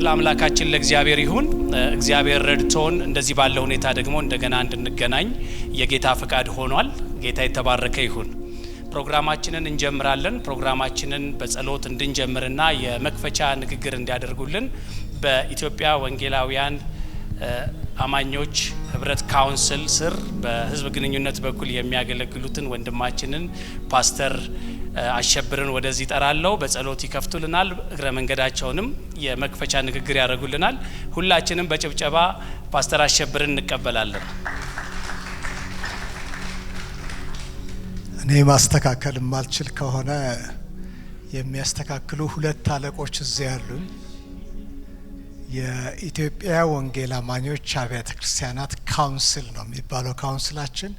ለአምላካችን ለእግዚአብሔር ይሁን። እግዚአብሔር ረድቶን እንደዚህ ባለ ሁኔታ ደግሞ እንደገና እንድንገናኝ የጌታ ፈቃድ ሆኗል። ጌታ የተባረከ ይሁን። ፕሮግራማችንን እንጀምራለን። ፕሮግራማችንን በጸሎት እንድንጀምርና የመክፈቻ ንግግር እንዲያደርጉልን በኢትዮጵያ ወንጌላውያን አማኞች ህብረት ካውንስል ስር በህዝብ ግንኙነት በኩል የሚያገለግሉትን ወንድማችንን ፓስተር አሸብርን ወደዚህ ጠራለው። በጸሎት ይከፍቱልናል። እግረ መንገዳቸውንም የመክፈቻ ንግግር ያደርጉልናል። ሁላችንም በጭብጨባ ፓስተር አሸብርን እንቀበላለን። እኔ ማስተካከል ማልችል ከሆነ የሚያስተካክሉ ሁለት አለቆች እዚህ ያሉን የኢትዮጵያ ወንጌል አማኞች አብያተ ክርስቲያናት ካውንስል ነው የሚባለው ካውንስላችን።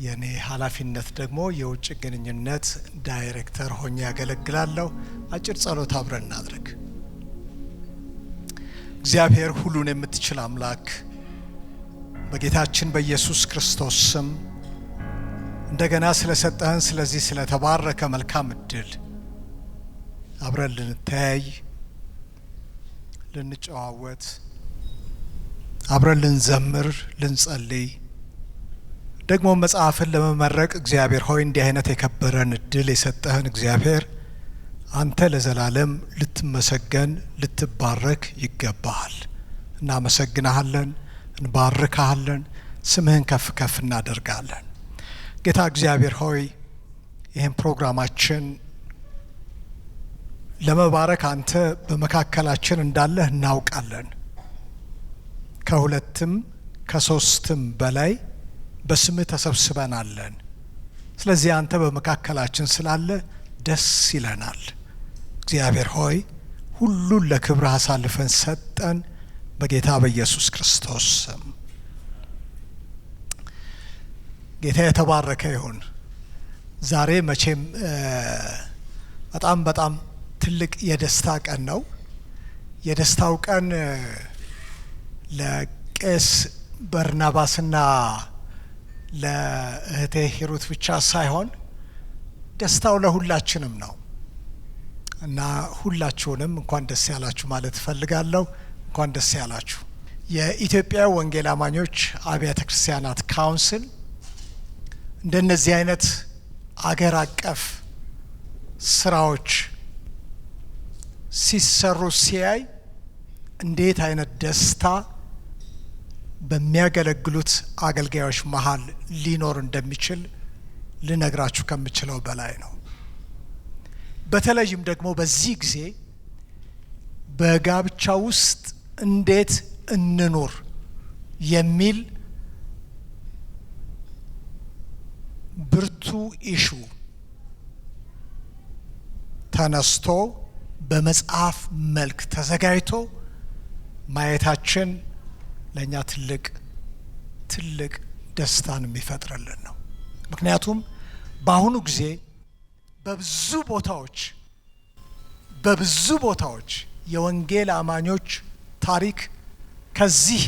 የኔ ኃላፊነት ደግሞ የውጭ ግንኙነት ዳይሬክተር ሆኜ ያገለግላለሁ። አጭር ጸሎት አብረን እናድርግ። እግዚአብሔር ሁሉን የምትችል አምላክ በጌታችን በኢየሱስ ክርስቶስ ስም እንደገና ስለሰጠህን ስለዚህ ስለተባረከ መልካም እድል አብረን ልንተያይ፣ ልንጨዋወት፣ አብረን ልንዘምር፣ ልንጸልይ ደግሞ መጽሐፍን ለመመረቅ እግዚአብሔር ሆይ እንዲህ አይነት የከበረን እድል የሰጠህን እግዚአብሔር አንተ ለዘላለም ልትመሰገን ልትባረክ ይገባሃል። እናመሰግናለን፣ እንባርካለን፣ ስምህን ከፍ ከፍ እናደርጋለን። ጌታ እግዚአብሔር ሆይ ይህን ፕሮግራማችን ለመባረክ አንተ በመካከላችን እንዳለህ እናውቃለን። ከሁለትም ከሶስትም በላይ በስምህ ተሰብስበናለን። ስለዚህ አንተ በመካከላችን ስላለ ደስ ይለናል። እግዚአብሔር ሆይ ሁሉን ለክብርህ አሳልፈን ሰጠን በጌታ በኢየሱስ ክርስቶስ ስም። ጌታ የተባረከ ይሁን። ዛሬ መቼም በጣም ትልቅ የደስታ ቀን ነው። የደስታው ቀን ለቄስ በርናባስና ለእህቴ ሂሩት ብቻ ሳይሆን ደስታው ለሁላችንም ነው እና ሁላችሁንም እንኳን ደስ ያላችሁ ማለት እፈልጋለሁ። እንኳን ደስ ያላችሁ። የኢትዮጵያ ወንጌል አማኞች አብያተ ክርስቲያናት ካውንስል እንደነዚህ አይነት አገር አቀፍ ስራዎች ሲሰሩ ሲያይ እንዴት አይነት ደስታ በሚያገለግሉት አገልጋዮች መሃል ሊኖር እንደሚችል ልነግራችሁ ከምችለው በላይ ነው። በተለይም ደግሞ በዚህ ጊዜ በጋብቻ ውስጥ እንዴት እንኑር የሚል ብርቱ ኢሹ ተነስቶ በመጽሐፍ መልክ ተዘጋጅቶ ማየታችን ለኛ ትልቅ ደስታን የሚፈጥርልን ነው። ምክንያቱም በአሁኑ ጊዜ በብዙ ቦታዎች የወንጌል አማኞች ታሪክ ከዚህ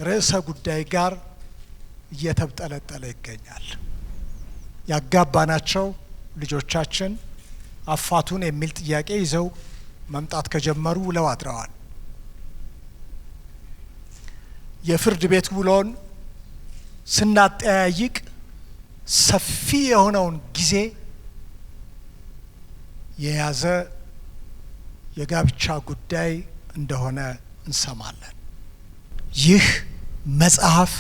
ርዕሰ ጉዳይ ጋር እየተብጠለጠለ ይገኛል። ያጋባናቸው ልጆቻችን አፋቱን የሚል ጥያቄ ይዘው መምጣት ከጀመሩ ውለው አድረዋል። የፍርድ ቤት ውሎን ስናጠያይቅ ሰፊ የሆነውን ጊዜ የያዘ የጋብቻ ጉዳይ እንደሆነ እንሰማለን። ይህ መጽሐፍ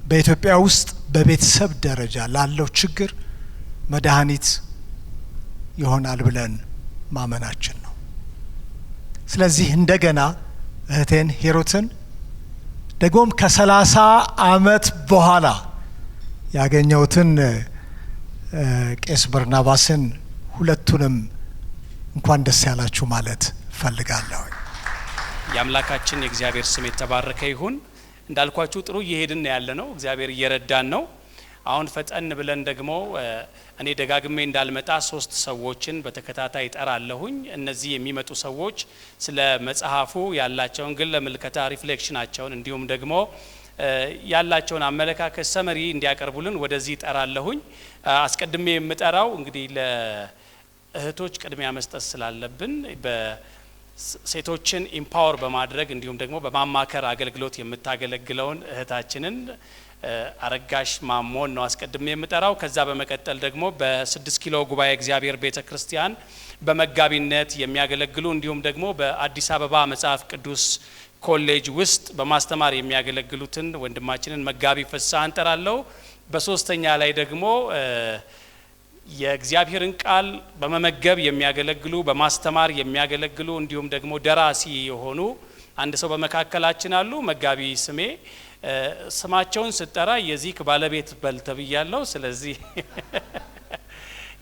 በኢትዮጵያ ውስጥ በቤተሰብ ደረጃ ላለው ችግር መድኃኒት ይሆናል ብለን ማመናችን ነው። ስለዚህ እንደገና እህቴን ሂሩትን ደግሞም ከ30 ዓመት በኋላ ያገኘሁትን ቄስ በርናባስን ሁለቱንም እንኳን ደስ ያላችሁ ማለት ፈልጋለሁ። የአምላካችን የእግዚአብሔር ስም የተባረከ ይሁን። እንዳልኳችሁ ጥሩ እየሄድን ያለ ነው። እግዚአብሔር እየረዳን ነው። አሁን ፈጠን ብለን ደግሞ እኔ ደጋግሜ እንዳልመጣ 3 ሰዎችን በተከታታይ ጠራለሁኝ። እነዚህ የሚመጡ ሰዎች ስለ መጽሐፉ ያላቸውን ግለ ምልከታ ሪፍሌክሽናቸውን እንዲሁም ደግሞ ያላቸውን አመለካከት ሰመሪ እንዲያቀርቡልን ወደዚህ ጠራለሁኝ። አስቀድሜ የምጠራው እንግዲህ እህቶች ቅድሚያ መስጠት ስላለብን በሴቶችን ኢምፓወር በማድረግ እንዲሁም ደግሞ በማማከር አገልግሎት የምታገለግለውን እህታችንን አረጋሽ ማሞን ነው አስቀድሜ የምጠራው። ከዛ በመቀጠል ደግሞ በ6 ኪሎ ጉባኤ እግዚአብሔር ቤተክርስቲያን በመጋቢነት የሚያገለግሉ እንዲሁም ደግሞ በአዲስ አበባ መጽሐፍ ቅዱስ ኮሌጅ ውስጥ በማስተማር የሚያገለግሉትን ወንድማችንን መጋቢ ፍስሐ እንጠራለሁ። በሶስተኛ ላይ ደግሞ የእግዚአብሔርን ቃል በመመገብ የሚያገለግሉ በማስተማር የሚያገለግሉ እንዲሁም ደግሞ ደራሲ የሆኑ አንድ ሰው በመካከላችን አሉ። መጋቢ ስሜ ስማቸውን ስጠራ የዚክ ባለቤት በልተብያለሁ። ስለዚህ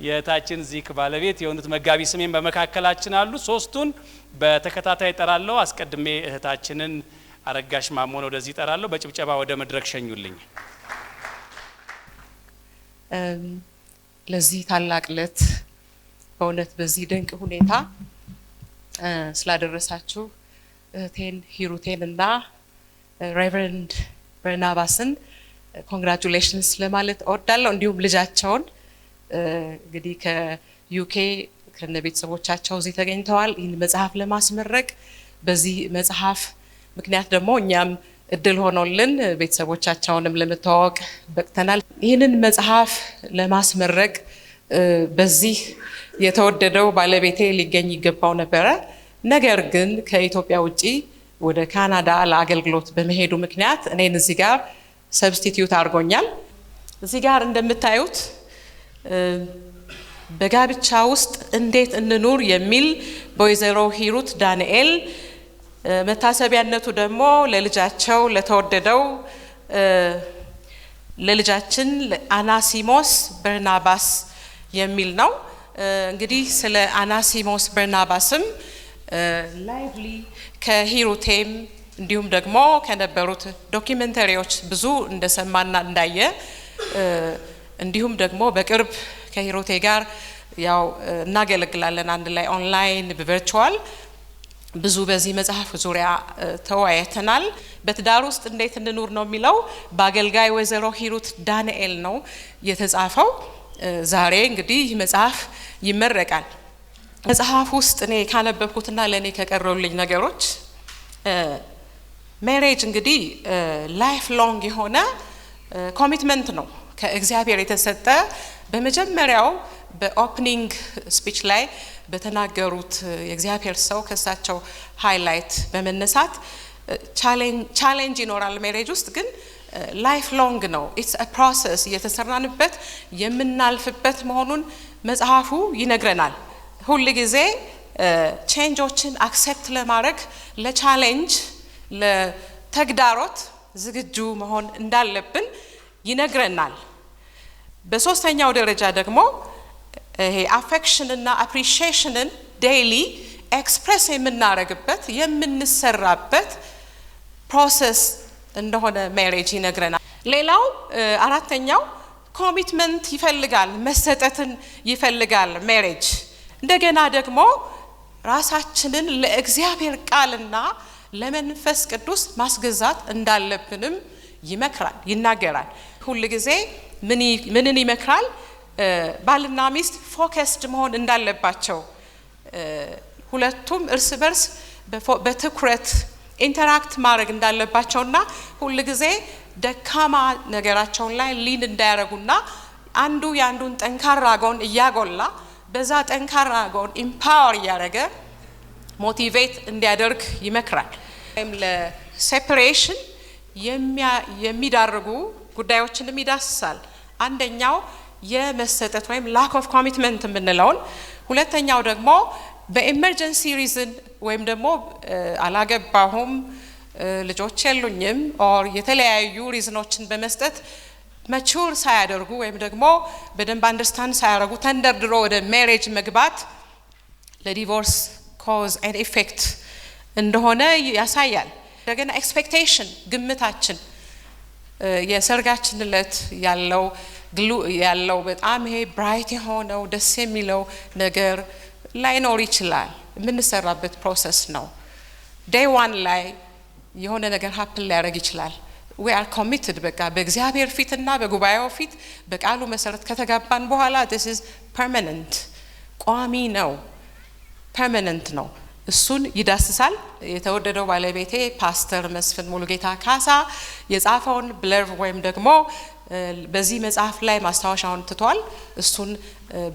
የታችን ዚክ ባለቤት የሆኑት መጋቢ ስሜን በመካከላችን አሉ። ሶስቱን በተከታታይ ጠራለሁ። አስቀድሜ እህታችንን አረጋሽ ማሞን ወደዚህ ጠራለሁ። በጭብጨባ ወደ መድረክ ሸኙልኝ። ለዚህ ታላቅ ዕለት በእውነት በዚህ ድንቅ ሁኔታ ስላደረሳችሁ እህቴን ሂሩቴን እና ሬቨረንድ በርናባስን ኮንግራቹሌሽንስ ለማለት እወዳለሁ። እንዲሁም ልጃቸውን እንግዲህ ከዩኬ ከነ ቤተሰቦቻቸው እዚህ ተገኝተዋል ይህን መጽሐፍ ለማስመረቅ። በዚህ መጽሐፍ ምክንያት ደግሞ እኛም እድል ሆኖልን ቤተሰቦቻቸውንም ለመተዋወቅ በቅተናል። ይህንን መጽሐፍ ለማስመረቅ በዚህ የተወደደው ባለቤቴ ሊገኝ ይገባው ነበረ። ነገር ግን ከኢትዮጵያ ውጪ ወደ ካናዳ ለአገልግሎት በመሄዱ ምክንያት እኔን እዚህ ጋር ሰብስቲቲዩት አድርጎኛል። እዚህ ጋር እንደምታዩት በጋብቻ ውስጥ እንዴት እንኑር የሚል በወይዘሮ ሂሩት ዳንኤል መታሰቢያነቱ ደግሞ ለልጃቸው ለተወደደው ለልጃችን አናሲሞስ በርናባስ የሚል ነው። እንግዲህ ስለ አናሲሞስ በርናባስም ላይቭሊ ከሂሩቴም እንዲሁም ደግሞ ከነበሩት ዶኪመንተሪዎች ብዙ እንደሰማና እንዳየ እንዲሁም ደግሞ በቅርብ ከሂሩቴ ጋር ያው እናገለግላለን አንድ ላይ ኦንላይን በቨርቹዋል ብዙ በዚህ መጽሐፍ ዙሪያ ተወያይተናል። በትዳር ውስጥ እንዴት እንኑር ነው የሚለው በአገልጋይ ወይዘሮ ሂሩት ዳንኤል ነው የተጻፈው። ዛሬ እንግዲህ መጽሐፍ ይመረቃል። መጽሐፍ ውስጥ እኔ ካነበብኩትና ለኔ ከቀረቡልኝ ነገሮች ሜሬጅ እንግዲህ ላይፍ ሎንግ የሆነ ኮሚትመንት ነው ከእግዚአብሔር የተሰጠ። በመጀመሪያው በኦፕኒንግ ስፒች ላይ በተናገሩት የእግዚአብሔር ሰው ከሳቸው ሃይላይት በመነሳት ቻሌንጅ ይኖራል ሜሬጅ ውስጥ ግን ላይፍ ሎንግ ነው። ኢትስ አ ፕሮሰስ እየተሰራንበት የምናልፍበት መሆኑን መጽሐፉ ይነግረናል። ሁል ጊዜ ቼንጆችን አክሴፕት ለማድረግ ለቻሌንጅ ለተግዳሮት ዝግጁ መሆን እንዳለብን ይነግረናል። በሶስተኛው ደረጃ ደግሞ ይሄ አፌክሽን እና አፕሪሺዬሽንን ዴይሊ ኤክስፕሬስ የምናደርግበት የምንሰራበት ፕሮሰስ እንደሆነ ሜሬጅ ይነግረናል። ሌላው አራተኛው ኮሚትመንት ይፈልጋል፣ መሰጠትን ይፈልጋል ሜሬጅ። እንደገና ደግሞ ራሳችንን ለእግዚአብሔር ቃልና ለመንፈስ ቅዱስ ማስገዛት እንዳለብንም ይመክራል፣ ይናገራል። ሁል ጊዜ ምንን ይመክራል? ባልና ሚስት ፎከስድ መሆን እንዳለባቸው፣ ሁለቱም እርስ በርስ በትኩረት ኢንተራክት ማድረግ እንዳለባቸውና ሁል ጊዜ ደካማ ነገራቸውን ላይ ሊን እንዳያረጉና አንዱ ያንዱን ጠንካራ ጎን እያጎላ በዛ ጠንካራ ጎን ኢምፓወር እያደረገ ሞቲቬት እንዲያደርግ ይመክራል። ለሴፐሬሽን የሚዳርጉ ጉዳዮችንም ይዳስሳል። አንደኛው የመሰጠት ወይም ላክ ኦፍ ኮሚትመንት የምንለውን፣ ሁለተኛው ደግሞ በኤመርጀንሲ ሪዝን ወይም ደግሞ አላገባሁም ልጆች የሉኝም ኦር የተለያዩ ሪዝኖችን በመስጠት ማቹር ሳያደርጉ ወይም ደግሞ በደንብ አንደርስታንድ ሳያደርጉ ተንደርድሮ ወደ ሜሬጅ መግባት ለዲቮርስ ኮዝ ኤንድ ኢፌክት እንደሆነ ያሳያል። እንደገና ኤክስፔክቴሽን ግምታችን የሰርጋችን ዕለት ያለው በጣም ይሄ ብራይት የሆነው ደስ የሚለው ነገር ላይኖር ይችላል። የምንሰራበት ፕሮሰስ ነው። ዴይ ዋን ላይ የሆነ ነገር ሀፕን ሊያደርግ ይችላል። we are committed በቃ በእግዚአብሔር ፊትና በጉባኤው ፊት በቃሉ መሰረት ከተጋባን በኋላ this is permanent ቋሚ ነው፣ ፐርማነንት ነው። እሱን ይዳስሳል። የተወደደው ባለቤቴ ፓስተር መስፍን ሙሉጌታ ካሳ የጻፈውን ብለርቭ ወይም ደግሞ በዚህ መጽሐፍ ላይ ማስታወሻውን ትቷል። እሱን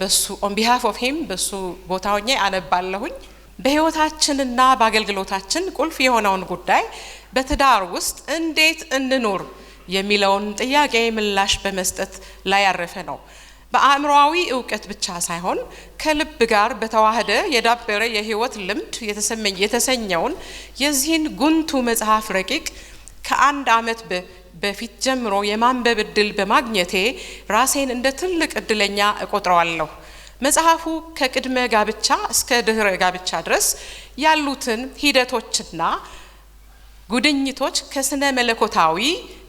በሱ on behalf of him በሱ ቦታ ሆኜ አነባለሁኝ። በህይወታችንና በአገልግሎታችን ቁልፍ የሆነውን ጉዳይ በትዳር ውስጥ እንዴት እንኑር የሚለውን ጥያቄ ምላሽ በመስጠት ላይ ያረፈ ነው። በአእምሮአዊ ዕውቀት ብቻ ሳይሆን ከልብ ጋር በተዋህደ የዳበረ የህይወት ልምድ የተሰኘውን የዚህን ጉንቱ መጽሐፍ ረቂቅ ከአንድ ዓመት በፊት ጀምሮ የማንበብ እድል በማግኘቴ ራሴን እንደ ትልቅ እድለኛ እቆጥረዋለሁ። መጽሐፉ ከቅድመ ጋብቻ እስከ ድህረ ጋብቻ ድረስ ያሉትን ሂደቶችና ጉድኝቶች ከስነ መለኮታዊ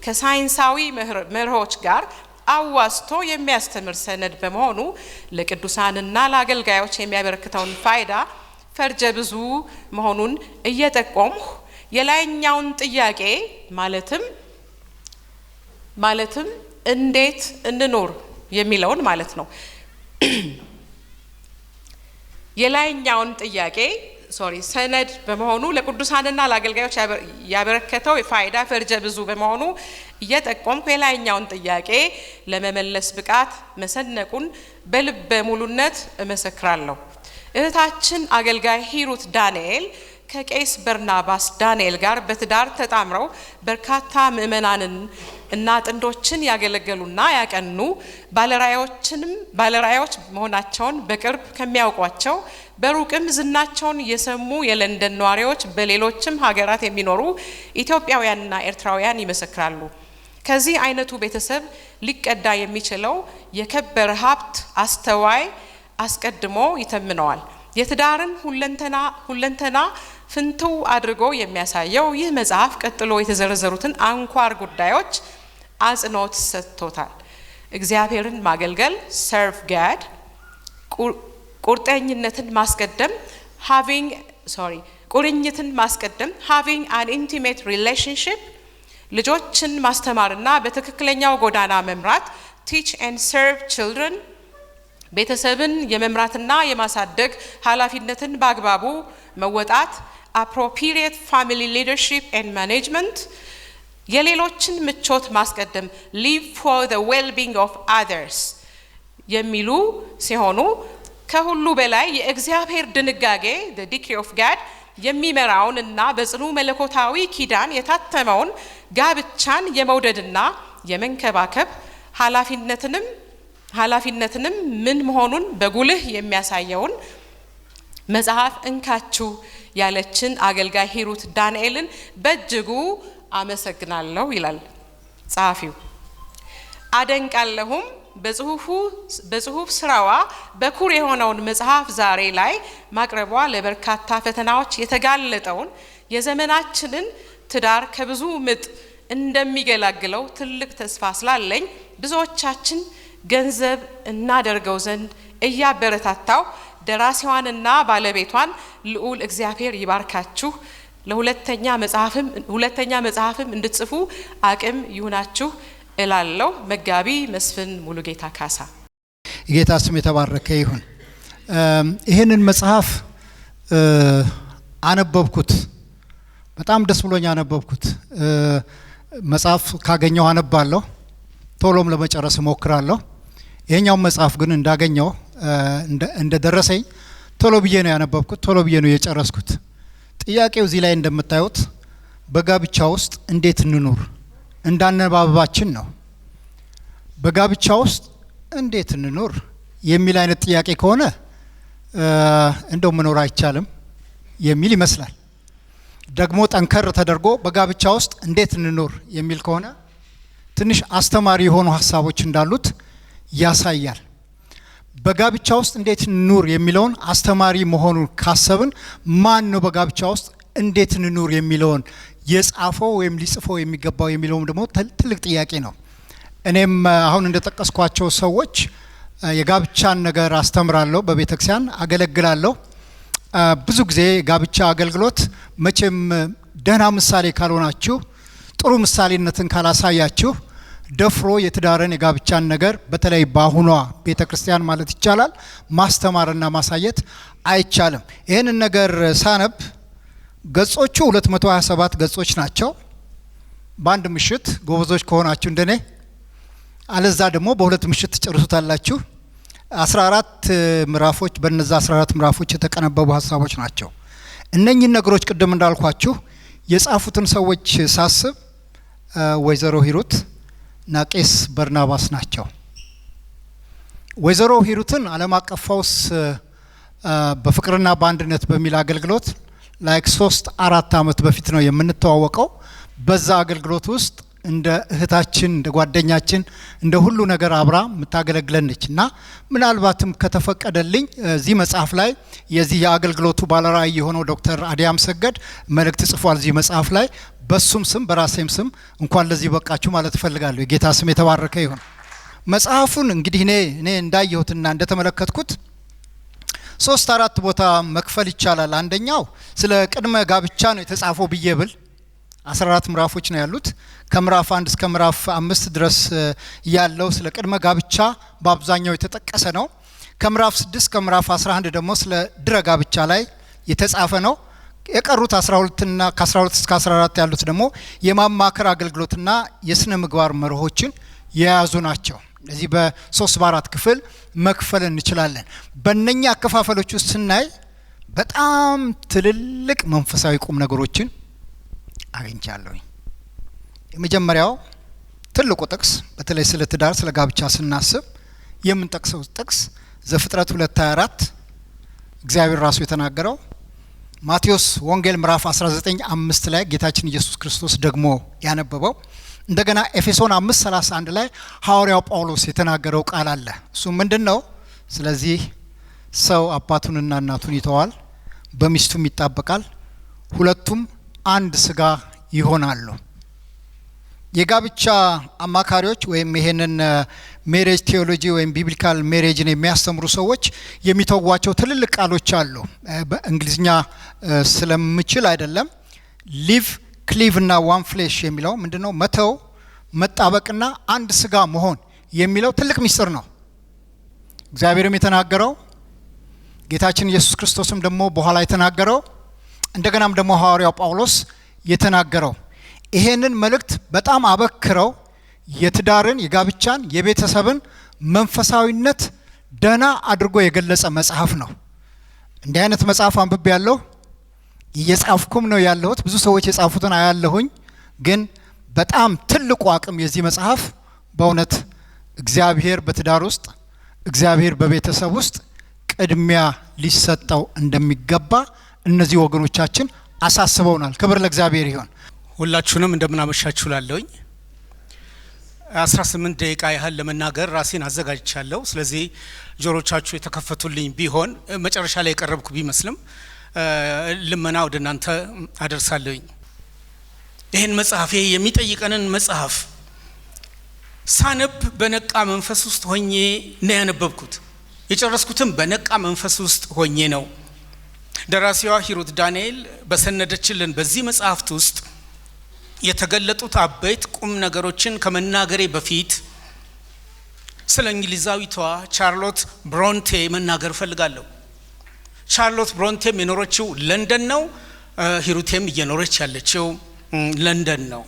ከሳይንሳዊ መርሆች ጋር አዋስቶ የሚያስተምር ሰነድ በመሆኑ ለቅዱሳንና ለአገልጋዮች የሚያበረክተውን ፋይዳ ፈርጀ ብዙ መሆኑን እየጠቆምሁ የላይኛውን ጥያቄ ማለትም እንዴት እንኑር የሚለውን ማለት ነው የላይኛውን ጥያቄ ሰነድ በመሆኑ ለቅዱሳንና ለአገልጋዮች ያበረከተው ፋይዳ ፈርጀ ብዙ በመሆኑ እየጠቆምኩ የላይኛውን ጥያቄ ለመመለስ ብቃት መሰነቁን በልበ ሙሉነት እመሰክራለሁ። እህታችን አገልጋይ ሂሩት ዳንኤል ከቄስ በርናባስ ዳንኤል ጋር በትዳር ተጣምረው በርካታ ምእመናንን እና ጥንዶችን ያገለገሉና ያቀኑ ባለራዕዮች መሆናቸውን በቅርብ ከሚያውቋቸው በሩቅም ዝናቸውን የሰሙ የለንደን ነዋሪዎች በሌሎችም ሀገራት የሚኖሩ ኢትዮጵያውያንና ኤርትራውያን ይመሰክራሉ። ከዚህ አይነቱ ቤተሰብ ሊቀዳ የሚችለው የከበረ ሀብት አስተዋይ አስቀድሞ ይተምነዋል። የትዳርን ሁለንተና ፍንትው አድርጎ የሚያሳየው ይህ መጽሐፍ ቀጥሎ የተዘረዘሩትን አንኳር ጉዳዮች አጽንኦት ሰጥቶታል። እግዚአብሔርን ማገልገል serve God፣ ቁርጠኝነትን ማስቀደም ቁርኝትን ማስቀደም having an intimate relationship፣ ልጆችን ማስተማርና በትክክለኛው ጎዳና መምራት teach and serve children፣ ቤተሰብን የመምራትና የማሳደግ ኃላፊነትን በአግባቡ መወጣት appropriate family leadership and management፣ የሌሎችን ምቾት ማስቀደም live for the well-being of others የሚሉ ሲሆኑ ከሁሉ በላይ የእግዚአብሔር ድንጋጌ the decree of God የሚመራውን እና በጽኑ መለኮታዊ ኪዳን የታተመውን ጋብቻን የመውደድና የመንከባከብ ኃላፊነትንም ምን መሆኑን በጉልህ የሚያሳየውን መጽሐፍ እንካችሁ ያለችን አገልጋይ ሂሩት ዳንኤልን በእጅጉ አመሰግናለሁ ይላል ጸሐፊው። አደንቃለሁም በጽሁፍ ስራዋ በኩር የሆነውን መጽሐፍ ዛሬ ላይ ማቅረቧ ለበርካታ ፈተናዎች የተጋለጠውን የዘመናችንን ትዳር ከብዙ ምጥ እንደሚገላግለው ትልቅ ተስፋ ስላለኝ ብዙዎቻችን ገንዘብ እናደርገው ዘንድ እያበረታታው ደራሲዋንና ባለቤቷን ልዑል እግዚአብሔር ይባርካችሁ፣ ለሁለተኛ መጽሐፍም እንድትጽፉ አቅም ይሁናችሁ እላለሁ። መጋቢ መስፍን ሙሉጌታ ካሳ። የጌታ ስም የተባረከ ይሁን። ይህንን መጽሐፍ አነበብኩት፣ በጣም ደስ ብሎኝ አነበብኩት። መጽሐፍ ካገኘው አነባለሁ፣ ቶሎም ለመጨረስ እሞክራለሁ። ይሄኛው መጽሐፍ ግን እንዳገኘው እንደደረሰኝ ቶሎ ብዬ ነው ያነበብኩት፣ ቶሎ ብዬ ነው የጨረስኩት። ጥያቄው እዚህ ላይ እንደምታዩት በጋብቻ ውስጥ እንዴት እንኑር እንዳነባበባችን ነው። በጋብቻ ውስጥ እንዴት እንኑር የሚል አይነት ጥያቄ ከሆነ እንደው መኖር አይቻልም የሚል ይመስላል። ደግሞ ጠንከር ተደርጎ በጋብቻ ውስጥ እንዴት እንኑር የሚል ከሆነ ትንሽ አስተማሪ የሆኑ ሀሳቦች እንዳሉት ያሳያል። በጋብቻ ውስጥ እንዴት እንኑር የሚለውን አስተማሪ መሆኑን ካሰብን ማን ነው በጋብቻ ውስጥ እንዴት እንኑር የሚለውን የጻፈው ወይም ሊጽፈው የሚገባው የሚለውም ደግሞ ትልቅ ጥያቄ ነው። እኔም አሁን እንደጠቀስኳቸው ሰዎች የጋብቻን ነገር አስተምራለሁ፣ በቤተክርስቲያን አገለግላለሁ። ብዙ ጊዜ ጋብቻ አገልግሎት መቼም ደህና ምሳሌ ካልሆናችሁ፣ ጥሩ ምሳሌነትን ካላሳያችሁ ደፍሮ የትዳርን የጋብቻን ነገር በተለይ በአሁኗ ቤተክርስቲያን ማለት ይቻላል ማስተማርና ማሳየት አይቻልም። ይህንን ነገር ሳነብ ገጾቹ 227 ገጾች ናቸው። በአንድ ምሽት ጎበዞች ከሆናችሁ እንደኔ አለዛ ደግሞ በሁለት ምሽት ትጨርሱታላችሁ። 14 ምዕራፎች፣ በእነዛ 14 ምዕራፎች የተቀነበቡ ሀሳቦች ናቸው። እነኚህን ነገሮች ቅድም እንዳልኳችሁ የጻፉትን ሰዎች ሳስብ ወይዘሮ ሂሩት እና ቄስ በርናባስ ናቸው። ወይዘሮ ሂሩትን ዓለም አቀፍ ፈውስ በፍቅርና በአንድነት በሚል አገልግሎት ላይክ 3-4 ዓመት በፊት ነው የምንተዋወቀው። በዛ አገልግሎት ውስጥ እንደ እህታችን እንደ ጓደኛችን እንደ ሁሉ ነገር አብራ የምታገለግለን ነች እና ምናልባትም ከተፈቀደልኝ እዚህ መጽሐፍ ላይ የዚህ የአገልግሎቱ ባለራዕይ የሆነው ዶክተር አዲያም ሰገድ መልእክት ጽፏል እዚህ መጽሐፍ ላይ። በሱም ስም በራሴም ስም እንኳን ለዚህ በቃችሁ ማለት እፈልጋለሁ። የጌታ ስም የተባረከ ይሁን። መጽሐፉን እንግዲህ እኔ እንዳየሁትና እንደተመለከትኩት 3-4 ቦታ መክፈል ይቻላል። አንደኛው ስለ ቅድመ ጋብቻ ነው የተጻፈው ብዬ ብል 14 ምዕራፎች ነው ያሉት። ከምዕራፍ 1 እስከ ምዕራፍ 5 ድረስ ያለው ስለ ቅድመ ጋብቻ በአብዛኛው የተጠቀሰ ነው። ከምዕራፍ 6 እስከ ምዕራፍ 11 ደግሞ ስለ ድረ ጋብቻ ላይ የተጻፈ ነው። የቀሩት 12 እና ከ12 እስከ 14 ያሉት ደግሞ የማማከር አገልግሎትና የስነ ምግባር መርሆችን የያዙ ናቸው። እዚህ በ3-4 ክፍል መክፈል እንችላለን። በእነኛ አከፋፈሎች ውስጥ ስናይ በጣም ትልልቅ መንፈሳዊ ቁም ነገሮችን አግኝቻለሁ። የመጀመሪያው ትልቁ ጥቅስ በተለይ ስለ ትዳር ስለ ጋብቻ ስናስብ የምንጠቅሰው ጥቅስ ዘፍጥረት 2:24 እግዚአብሔር ራሱ የተናገረው፣ ማቴዎስ ወንጌል ምዕራፍ 19:5 ላይ ጌታችን ኢየሱስ ክርስቶስ ደግሞ ያነበበው፣ እንደገና ኤፌሶን 5:31 ላይ ሐዋርያው ጳውሎስ የተናገረው ቃል አለ። እሱ ምንድነው? ስለዚህ ሰው አባቱንና እናቱን ይተዋል፣ በሚስቱም ይጣበቃል፣ ሁለቱም አንድ ስጋ ይሆናሉ። የጋብቻ አማካሪዎች ወይም ይሄንን ሜሬጅ ቴዎሎጂ ወይም ቢብሊካል ሜሬጅን የሚያስተምሩ ሰዎች የሚተዋቸው ትልልቅ ቃሎች አሉ። በእንግሊዝኛ ስለምችል አይደለም። ሊቭ፣ ክሊቭ እና ዋን ፍሌሽ የሚለው ምንድነው? መተው፣ መጣበቅና አንድ ስጋ መሆን የሚለው ትልቅ ሚስጥር ነው። እግዚአብሔርም የተናገረው ጌታችን ኢየሱስ ክርስቶስም ደግሞ በኋላ የተናገረው እንደገናም ደግሞ ሐዋርያው ጳውሎስ የተናገረው ይሄንን መልእክት በጣም አበክረው የትዳርን፣ የጋብቻን፣ የቤተሰብን መንፈሳዊነት ደና አድርጎ የገለጸ መጽሐፍ ነው። እንዲህ አይነት መጽሐፍ አንብቤ ያለሁ እየጻፍኩም ነው ያለሁት። ብዙ ሰዎች የጻፉትን አያለሁኝ። ግን በጣም ትልቁ አቅም የዚህ መጽሐፍ በእውነት እግዚአብሔር በትዳር ውስጥ እግዚአብሔር በቤተሰብ ውስጥ ቅድሚያ ሊሰጠው እንደሚገባ እነዚህ ወገኖቻችን አሳስበውናል። ክብር ለእግዚአብሔር ይሁን። ሁላችሁንም እንደምናመሻችሁ ላለሁኝ 18 ደቂቃ ያህል ለመናገር ራሴን አዘጋጅቻለሁ። ስለዚህ ጆሮቻችሁ የተከፈቱልኝ ቢሆን መጨረሻ ላይ የቀረብኩ ቢመስልም ልመና ወደ እናንተ አደርሳለሁኝ። ይህን መጽሐፍ ይሄ የሚጠይቀንን መጽሐፍ ሳነብ በነቃ መንፈስ ውስጥ ሆኜ ነው ያነበብኩት። የጨረስኩትም በነቃ መንፈስ ውስጥ ሆኜ ነው። ደራሲዋ ሂሩት ዳንኤል በሰነደችልን በዚህ መጽሐፍት ውስጥ የተገለጡት አበይት ቁም ነገሮችን ከመናገሬ በፊት ስለ እንግሊዛዊቷ ቻርሎት ብሮንቴ መናገር ፈልጋለሁ። ቻርሎት ብሮንቴም የኖረችው ለንደን ነው። ሂሩቴም እየኖረች ያለችው ለንደን ነው።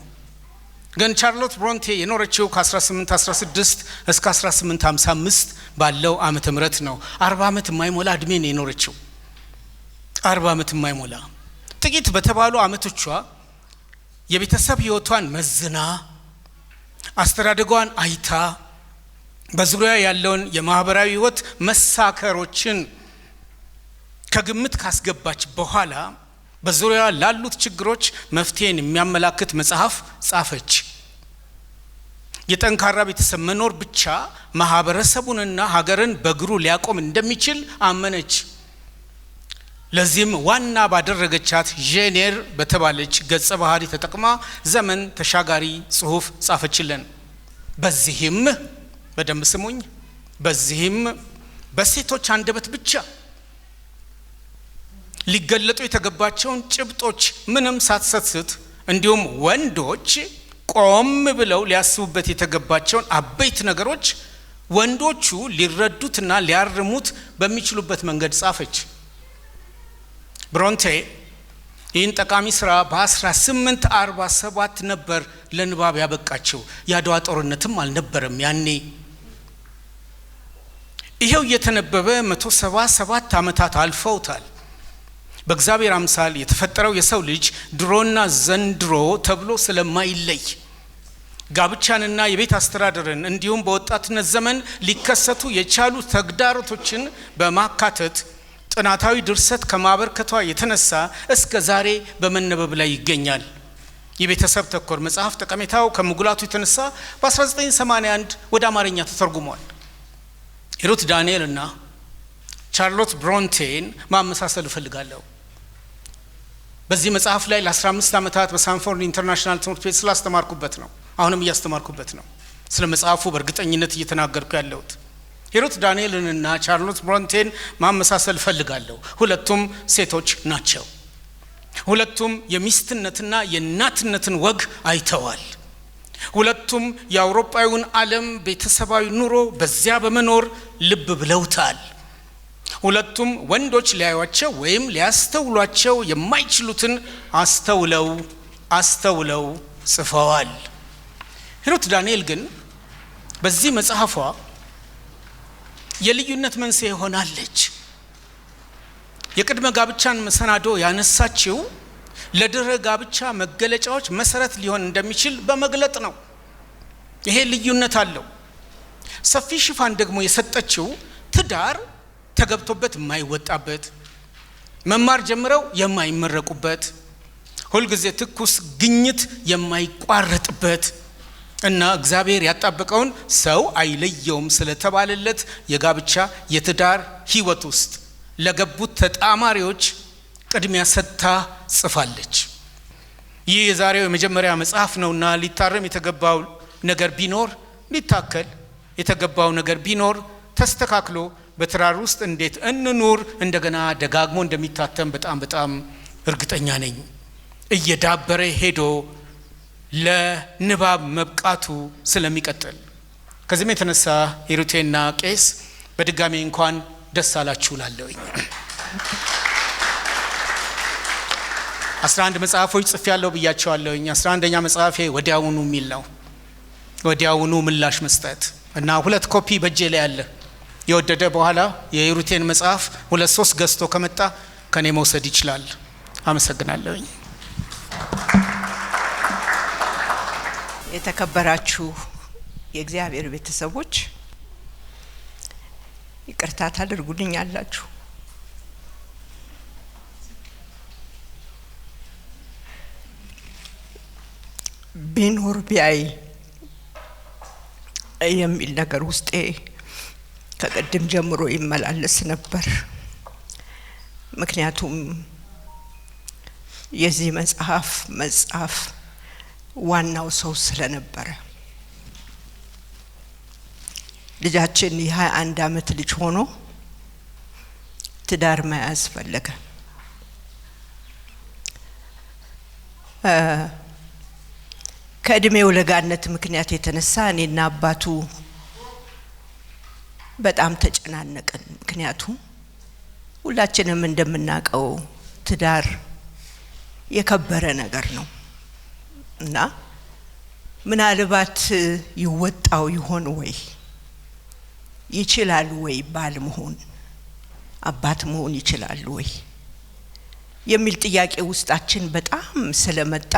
ግን ቻርሎት ብሮንቴ የኖረችው ከ1816 እስከ 1855 ባለው ዓመተ ምህረት ነው። 40 ዓመት የማይሞላ እድሜ ነው የኖረችው። 40 ዓመት የማይሞላ ጥቂት በተባሉ ዓመቶቿ የቤተሰብ ህይወቷን መዝና አስተዳደጓን አይታ በዙሪያ ያለውን የማህበራዊ ህይወት መሳከሮችን ከግምት ካስገባች በኋላ በዙሪያ ላሉት ችግሮች መፍትሄን የሚያመላክት መጽሐፍ ጻፈች። የጠንካራ ቤተሰብ መኖር ብቻ ማህበረሰቡንና ሀገርን በእግሩ ሊያቆም እንደሚችል አመነች። ለዚህም ዋና ባደረገቻት ጄኔር በተባለች ገጸ ባህሪ ተጠቅማ ዘመን ተሻጋሪ ጽሑፍ ጻፈችልን። በዚህም በደንብ ስሙኝ፣ በዚህም በሴቶች አንደበት ብቻ ሊገለጡ የተገባቸውን ጭብጦች ምንም ሳትሰስት እንዲሁም ወንዶች ቆም ብለው ሊያስቡበት የተገባቸውን አበይት ነገሮች ወንዶቹ ሊረዱትና ሊያርሙት በሚችሉበት መንገድ ጻፈች። ብሮንቴ ይህን ጠቃሚ ስራ በ1847 ነበር ለንባብ ያበቃቸው። የአድዋ ጦርነትም አልነበረም ያኔ። ይሄው እየተነበበ 177 ዓመታት አልፈውታል። በእግዚአብሔር አምሳል የተፈጠረው የሰው ልጅ ድሮና ዘንድሮ ተብሎ ስለማይለይ ጋብቻንና የቤት አስተዳደርን እንዲሁም በወጣትነት ዘመን ሊከሰቱ የቻሉ ተግዳሮቶችን በማካተት ጥናታዊ ድርሰት ከማበርከቷ የተነሳ እስከ ዛሬ በመነበብ ላይ ይገኛል። የቤተሰብ ተኮር መጽሐፍ ጠቀሜታው ከመጉላቱ የተነሳ በ1981 ወደ አማርኛ ተተርጉሟል። ሩት ዳንኤል እና ቻርሎት ብሮንቴን ማመሳሰል እፈልጋለሁ። በዚህ መጽሐፍ ላይ ለ15 ዓመታት በሳንፎርድ ኢንተርናሽናል ትምህርት ቤት ስላስተማርኩበት ነው። አሁንም እያስተማርኩበት ነው። ስለ መጽሐፉ በእርግጠኝነት እየተናገርኩ ያለሁት ሩት ዳንኤልንና ቻርሎት ብሮንቴን ማመሳሰል እፈልጋለሁ። ሁለቱም ሴቶች ናቸው። ሁለቱም የሚስትነትና የእናትነትን ወግ አይተዋል። ሁለቱም የአውሮፓዊውን ዓለም ቤተሰባዊ ኑሮ በዚያ በመኖር ልብ ብለውታል። ሁለቱም ወንዶች ሊያዩዋቸው ወይም ሊያስተውሏቸው የማይችሉትን አስተውለው ጽፈዋል። ሩት ዳንኤል ግን በዚህ መጽሐፏ የልዩነት መንስኤ ሆናለች። የቅድመ ጋብቻን መሰናዶ ያነሳችው ለድህረ ጋብቻ መገለጫዎች መሰረት ሊሆን እንደሚችል በመግለጥ ነው። ይሄ ልዩነት አለው። ሰፊ ሽፋን ደግሞ የሰጠችው ትዳር ተገብቶበት የማይወጣበት፣ መማር ጀምረው የማይመረቁበት፣ ሁልጊዜ ትኩስ ግኝት የማይቋረጥበት እና እግዚአብሔር ያጣበቀውን ሰው አይለየውም ስለተባለለት የጋብቻ የትዳር ህይወት ውስጥ ለገቡት ተጣማሪዎች ቅድሚያ ሰጥታ ጽፋለች። ይህ የዛሬው የመጀመሪያ መጽሐፍ ነውና ሊታረም የተገባው ነገር ቢኖር፣ ሊታከል የተገባው ነገር ቢኖር ተስተካክሎ በትዳር ውስጥ እንዴት እንኑር እንደገና ደጋግሞ እንደሚታተም በጣም እርግጠኛ ነኝ። እየዳበረ ሄዶ ለንባብ መብቃቱ ስለሚቀጥል ከዚህም የተነሳ ሂሩቴና ቄስ በድጋሚ እንኳን ደስ አላችሁ ላለሁኝ። 11 መጽሐፎች ጽፌያለሁ ብያቸዋለሁኝ። 11ኛ መጽሐፌ ወዲያውኑ የሚል ነው። ወዲያውኑ ምላሽ መስጠት እና 2 ኮፒ በእጄ ላይ አለ። የወደደ በኋላ የሂሩቴን መጽሐፍ 2-3 ገዝቶ ከመጣ ከኔ መውሰድ ይችላል። አመሰግናለሁኝ። የተከበራችሁ የእግዚአብሔር ቤተሰቦች ይቅርታ ታደርጉልኛላችሁ። ቢኖር ቢያይ የሚል ነገር ውስጤ ከቀደም ጀምሮ ይመላለስ ነበር። ምክንያቱም የዚህ መጽሐፍ ዋናው ሰው ስለነበረ ልጃችን የ21 ዓመት ልጅ ሆኖ ትዳር መያዝ ፈለገ። ከእድሜው ለጋነት ምክንያት የተነሳ እኔና አባቱ በጣም ተጨናነቅን። ምክንያቱም ሁላችንም እንደምናውቀው ትዳር የከበረ ነገር ነው እና ምናልባት ይወጣው ይሆን ወይ፣ ይችላል ወይ፣ ባል መሆን አባት መሆን ይችላል ወይ የሚል ጥያቄ ውስጣችን በጣም ስለመጣ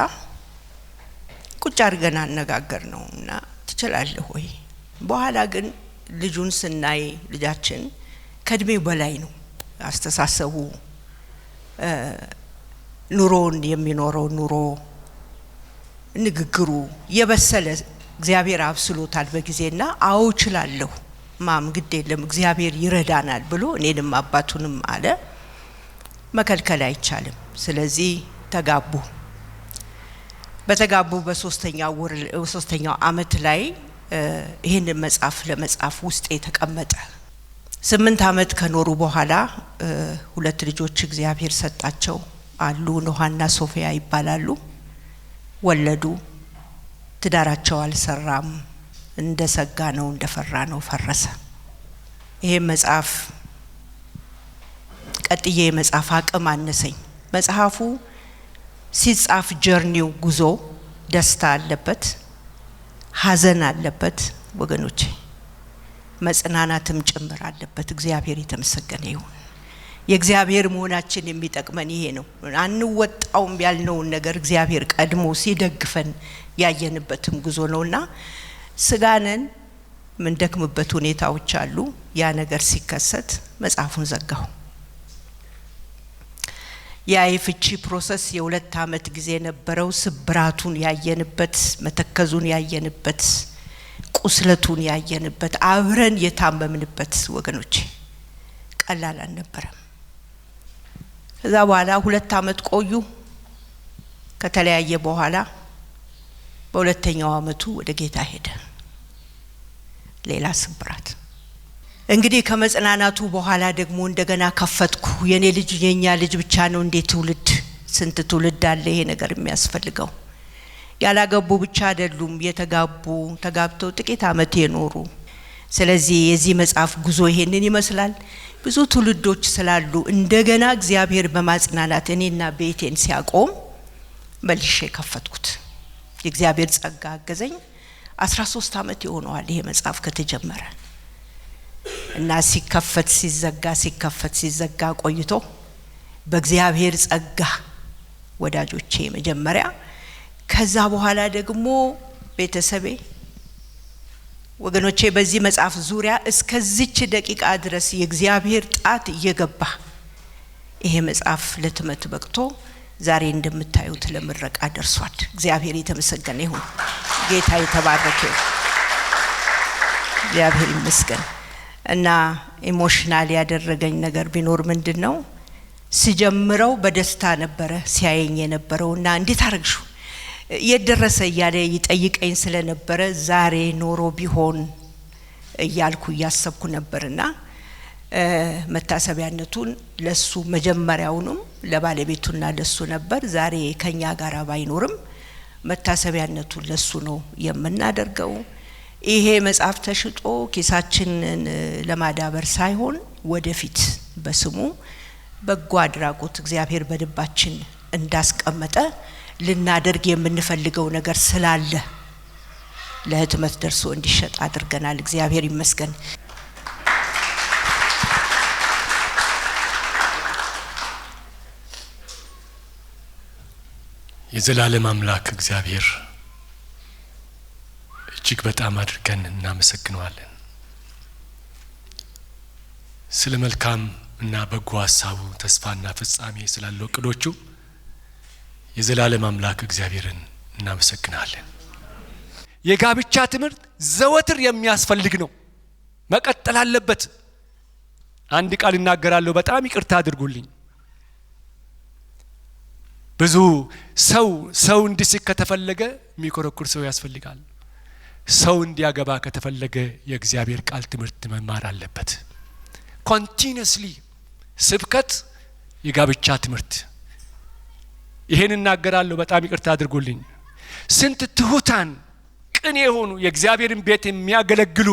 ቁጭ አድርገን አነጋገር ነው እና ትችላለህ ወይ። በኋላ ግን ልጁን ስናይ ልጃችን ከእድሜው በላይ ነው አስተሳሰቡ፣ ኑሮን የሚኖረው ኑሮ፣ ንግግሩ የበሰለ እግዚአብሔር አብስሎታል በጊዜና አዎ እችላለሁ ማም ግድ የለም እግዚአብሔር ይረዳናል ብሎ እኔንም አባቱንም አለ። መከልከል አይቻልም። ስለዚህ ተጋቡ። በተጋቡ በሶስተኛው አመት ላይ ይሄንን መጽሐፍ ለመጻፍ ውስጥ የተቀመጠ 8 አመት ከኖሩ በኋላ 2 ልጆች እግዚአብሔር ሰጣቸው አሉ። ኖሃና ሶፊያ ይባላሉ። ወለዱ። ትዳራቸው አልሰራም። እንደ ሰጋ ነው እንደ ፈራ ነው ፈረሰ። ይሄ መጽሐፍ ቀጥዬ መጽሐፍ አቅም አነሰኝ። መጽሐፉ ሲጻፍ ጀርኒው ጉዞ ደስታ አለበት፣ ሀዘን አለበት ወገኖቼ፣ መጽናናትም ጭምር አለበት። እግዚአብሔር የተመሰገነ ይሁን። የእግዚአብሔር መሆናችን የሚጠቅመን ይሄ ነው። አንወጣውም ያልነውን ነገር እግዚአብሔር ቀድሞ ሲደግፈን ያየንበትም ጉዞ ነውና ስጋነን ምን ደክምበት ሁኔታዎች አሉ። ያ ነገር ሲከሰት መጽሐፉን ዘጋው። ያ የፍቺ ፕሮሰስ የ2 ዓመት ጊዜ ነበረው። ስብራቱን ያየንበት፣ መተከዙን ያየንበት፣ ቁስለቱን ያየንበት፣ አብረን የታመምንበት ወገኖቼ ቀላል አልነበረም። ከዛ በኋላ 2 ዓመት ቆዩ። ከተለያየ በኋላ በሁለተኛው ዓመቱ ወደ ጌታ ሄደ። ሌላ ስብራት። እንግዲህ ከመጽናናቱ በኋላ ደግሞ እንደገና ከፈትኩ። የኔ ልጅ የኛ ልጅ ብቻ ነው እንዴ ትውልድ? ስንት ትውልድ አለ ይሄ ነገር የሚያስፈልገው? ያላገቡ ብቻ አይደሉም፣ የተጋቡ ተጋብተው ጥቂት ዓመት የኖሩ። ስለዚህ የዚህ መጽሐፍ ጉዞ ይሄንን ይመስላል። ብዙ ትውልዶች ስላሉ እንደገና እግዚአብሔር በማጽናናት እኔና ቤቴን ሲያቆም መልሼ ከፈትኩት። የእግዚአብሔር ጸጋ አገዘኝ። 13 ዓመት ይሆነዋል ይሄ መጽሐፍ ከተጀመረ እና ሲከፈት ሲዘጋ ቆይቶ በእግዚአብሔር ጸጋ ወዳጆቼ መጀመሪያ፣ ከዛ በኋላ ደግሞ ቤተሰቤ ወገኖቼ በዚህ መጽሐፍ ዙሪያ እስከዚች ደቂቃ ድረስ የእግዚአብሔር ጣት እየገባ ይሄ መጽሐፍ ለትመት በቅቶ ዛሬ እንደምታዩት ለምረቃ ደርሷል። እግዚአብሔር የተመሰገነ ይሁን። ጌታ የተባረከ ይሁን። እግዚአብሔር ይመስገን። እና ኢሞሽናል ያደረገኝ ነገር ቢኖር ምንድነው? ሲጀምረው በደስታ ነበረ ሲያየኝ የነበረውና እንዴት አረግሹ የደረሰ እያለ ይጠይቀኝ ስለነበረ ዛሬ ኖሮ ቢሆን እያልኩ ያሰብኩ ነበርና መታሰቢያነቱን ለሱ መጀመሪያውንም ለባለቤቱና ለሱ ነበር። ዛሬ ከኛ ጋር ባይኖርም መታሰቢያነቱን ለሱ ነው የምናደርገው። ይሄ መጽሐፍ ተሽጦ ኪሳችንን ለማዳበር ሳይሆን ወደፊት በስሙ በጎ አድራጎት እግዚአብሔር በልባችን እንዳስቀመጠ ልናደርግ የምንፈልገው ነገር ስላለ ለህትመት ደርሶ እንዲሸጥ አድርገናል። እግዚአብሔር ይመስገን። የዘላለም አምላክ እግዚአብሔር እጅግ በጣም አድርገን እናመሰግነዋለን። ስለ መልካም እና በጎ ሐሳቡ ተስፋና ፍጻሜ ስላለው እቅዶቹ የዘላለም አምላክ እግዚአብሔርን እናመሰግናለን። የጋብቻ ትምህርት ዘወትር የሚያስፈልግ ነው፣ መቀጠል አለበት። አንድ ቃል እናገራለሁ፣ በጣም ይቅርታ አድርጉልኝ። ብዙ ሰው እንዲስቅ ከተፈለገ የሚኮረኩር ሰው ያስፈልጋል። ሰው እንዲያገባ ከተፈለገ የእግዚአብሔር ቃል ትምህርት መማር አለበት። ኮንቲኒየስሊ ስብከት፣ የጋብቻ ትምህርት። ይሄን እናገራለሁ፣ በጣም ይቅርታ አድርጉልኝ። ስንት ትሁታን ቅን የሆኑ የእግዚአብሔርን ቤት የሚያገለግሉ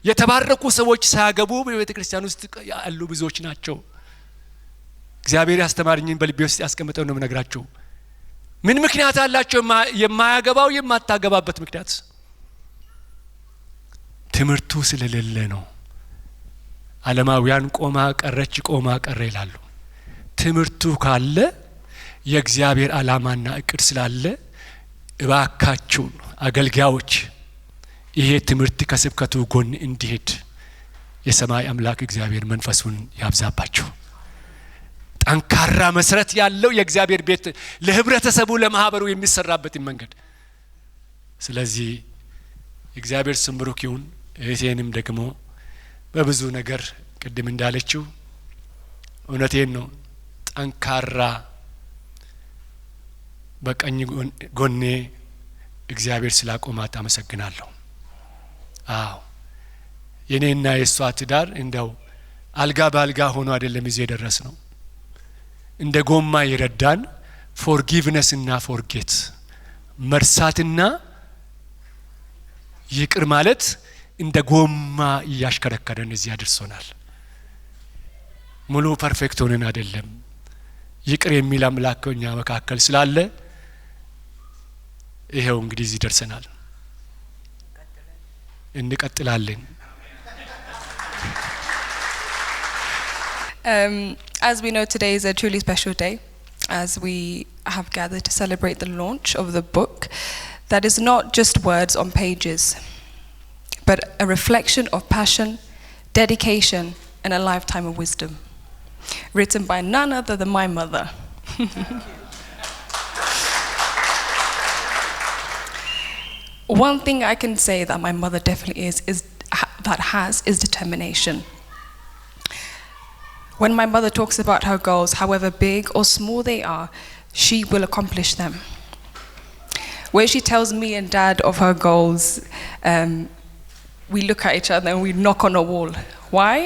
የተባረኩ ሰዎች ሳያገቡ በቤተ ክርስቲያን ውስጥ ያሉ ብዙዎች ናቸው። እግዚአብሔር ያስተማረኝን በልቤ ውስጥ ያስቀምጠው ነው የምነግራቸው። ምን ምክንያት አላቸው የማያገባው? የማታገባበት ምክንያት ትምህርቱ ስለሌለ ነው። ዓለማውያን ቆማ ቀረ ይላሉ። ትምህርቱ ካለ የእግዚአብሔር ዓላማና እቅድ ስላለ እባካችሁ አገልጋዮች ይሄ ትምህርት ከስብከቱ ጎን እንዲሄድ የሰማይ አምላክ እግዚአብሔር መንፈሱን ያብዛባችሁ። ጠንካራ መሰረት ያለው የእግዚአብሔር ቤት ለህብረተሰቡ ለማህበሩ የሚሰራበት መንገድ። ስለዚህ እግዚአብሔር ስም ብሩክ ይሁን። እህቴንም ደግሞ በብዙ ነገር ቅድም እንዳለችው እውነቴን ነው፣ ጠንካራ በቀኝ ጎኔ እግዚአብሔር ስላቆማት አመሰግናለሁ። አዎ የኔና የሷ ትዳር እንደው አልጋ ባልጋ ሆኖ አይደለም እዚህ የደረስ ነው። እንደ ጎማ ይረዳን ፎርጊቭነስ እና ፎርጌት፣ መርሳትና ይቅር ማለት እንደ ጎማ እያሽከረከረን እዚህ አድርሶናል። ሙሉ ፐርፌክት ሆነን አይደለም። ይቅር የሚል አምላክ እኛ መካከል ስላለ ይሄው እንግዲህ እዚህ ደርሰናል። እንቀጥላለን። As we know, today is a truly special day as we have gathered to celebrate the launch of the book that is not just words on pages, but a reflection of passion, dedication, and a lifetime of wisdom, written by none other than my mother. One thing I can say that my mother definitely is determination. When my mother talks about her goals, however big or small they are, she will accomplish them. When she tells me and Dad of her goals, we look at each other and we knock on a wall. Why?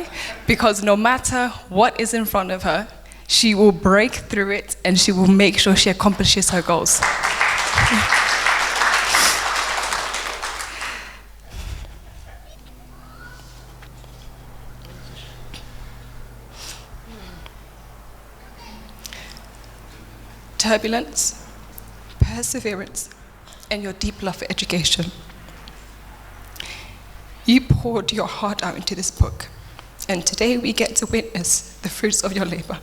Because no matter what is in front of her, she will break through it and she will make sure she accomplishes her goals. Turbulence, perseverance, and your deep love for education. You poured your heart out into this book, and today we get to witness the fruits of your labor.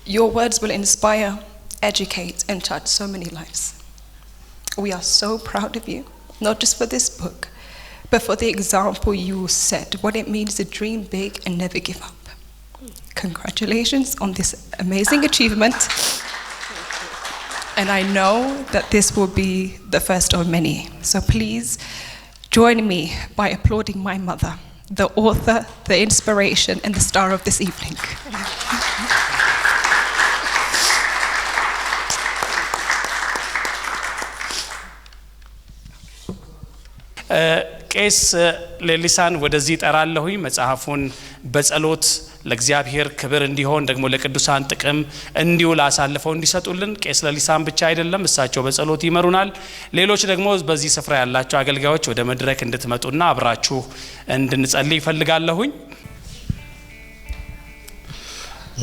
Your words will inspire, educate, and touch so many lives. We are so proud of you, not just for this book, but for the example you set, what it means to dream big and never give up. Congratulations on this amazing achievement. And I know that this will be the first of many. So please join me by applauding my mother, the author, the inspiration, and the star of this evening. ቄስ ሌሊሳን ወደዚህ ጠራለሁኝ። መጽሐፉን በጸሎት ለእግዚአብሔር ክብር እንዲሆን ደግሞ ለቅዱሳን ጥቅም እንዲውል አሳልፈው እንዲሰጡልን ቄስ ሌሊሳን ብቻ አይደለም እሳቸው በጸሎት ይመሩናል። ሌሎች ደግሞ በዚህ ስፍራ ያላችሁ አገልጋዮች ወደ መድረክ እንድትመጡና አብራችሁ እንድንጸልይ ይፈልጋለሁኝ።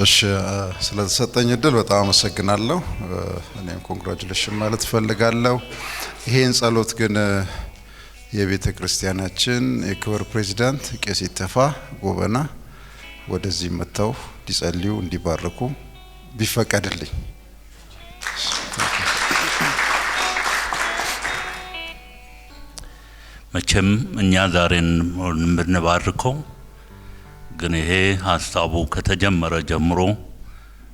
እሺ ስለተሰጠኝ እድል በጣም አመሰግናለሁ። እኔም ኮንግራቹሌሽን ማለት ፈልጋለሁ። ይሄን ጸሎት ግን የቤተ ክርስቲያናችን የክብር ፕሬዝዳንት ቄስ ይተፋ ጎበና ወደዚህ መጥተው ሊጸልዩ እንዲባርኩ ቢፈቀድልኝ። መቼም እኛ ዛሬን እንባርከው ግን ይሄ ሐሳቡ ከተጀመረ ጀምሮ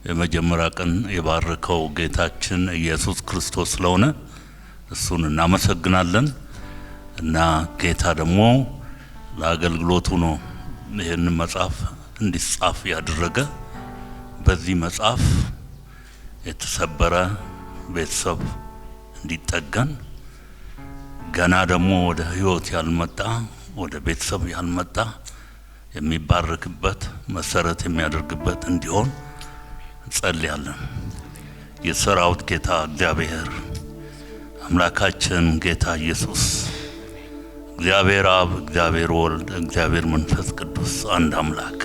የመጀመሪያ ቀን የባረከው ጌታችን ኢየሱስ ክርስቶስ ስለሆነ እሱን እናመሰግናለን። እና ጌታ ደግሞ ለአገልግሎቱ ነው ይሄን መጽሐፍ እንዲጻፍ ያደረገ። በዚህ መጽሐፍ የተሰበረ ቤተሰብ እንዲጠገን ገና ደግሞ ወደ ህይወት ያልመጣ ወደ ቤተሰብ ያልመጣ የሚባረክበት መሰረት የሚያደርግበት እንዲሆን እንጸልያለን። የሰራዊት ጌታ እግዚአብሔር አምላካችን ጌታ ኢየሱስ እግዚአብሔር አብ እግዚአብሔር ወልድ እግዚአብሔር መንፈስ ቅዱስ አንድ አምላክ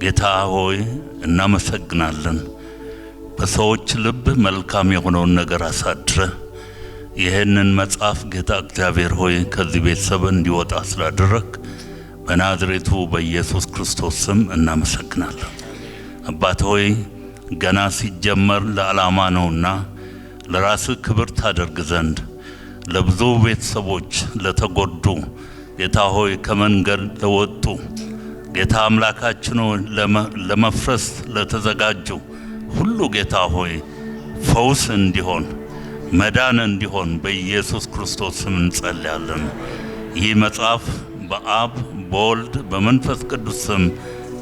ጌታ ሆይ እናመሰግናለን። በሰዎች ልብ መልካም የሆነውን ነገር አሳድረ ይሄንን መጽሐፍ ጌታ እግዚአብሔር ሆይ ከዚህ ቤተሰብ እንዲወጣ ስላደረክ በናዝሬቱ በኢየሱስ ክርስቶስ ስም እናመሰግናለን። አባት ሆይ ገና ሲጀመር ለዓላማ ነውና ለራስ ክብር ታደርግ ዘንድ ለብዙ ቤተሰቦች ለተጎዱ ጌታ ሆይ ከመንገድ ለወጡ ጌታ አምላካችን ለመፍረስ ለተዘጋጁ ሁሉ ጌታ ሆይ ፈውስ እንዲሆን መዳን እንዲሆን በኢየሱስ ክርስቶስ ስም እንጸልያለን። ይህ መጽሐፍ በአብ በወልድ በመንፈስ ቅዱስ ስም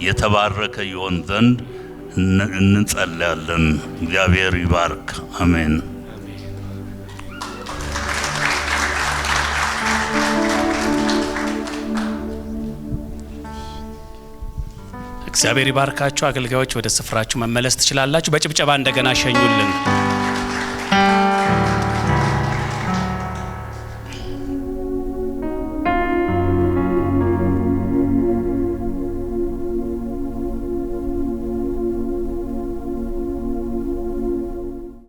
የተባረከ ይሆን ዘንድ እንጸልያለን። እግዚአብሔር ይባርክ። አሜን። እግዚአብሔር ይባርካችሁ። አገልጋዮች ወደ ስፍራችሁ መመለስ ትችላላችሁ። በጭብጨባ እንደገና ሸኙልን።